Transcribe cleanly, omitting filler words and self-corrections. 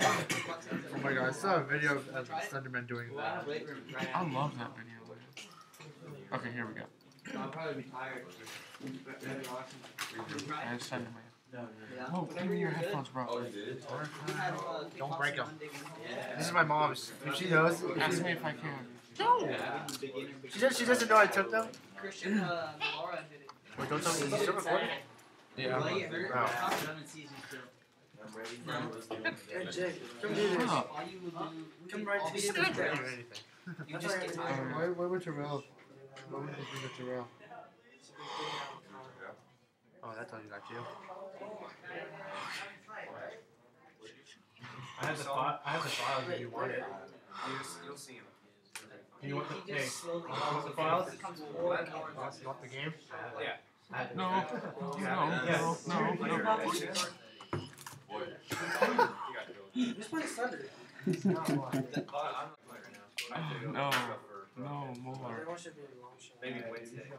Oh my god, I saw a video of Slenderman doing that. I love that video, man. Okay, here we go. I'll probably be tired. That's Slenderman. Oh, give me your headphones, bro. Don't break them. This is my mom's. If she knows. Ask me if I can. No! She doesn't know I took them? Christian, Laura did it. Wait, don't tell me. You still recording? Yeah, I'm Oh. Hey, Jake, come do this. Come right to the end. You just get tired. Why would Terrell? Why would you do Terrell? Oh, that's how you got you. I have the files if you want it. You'll see him. You want the files? You want the game? Yeah. No. Who's playing Slender? No, more. Maybe Wednesday.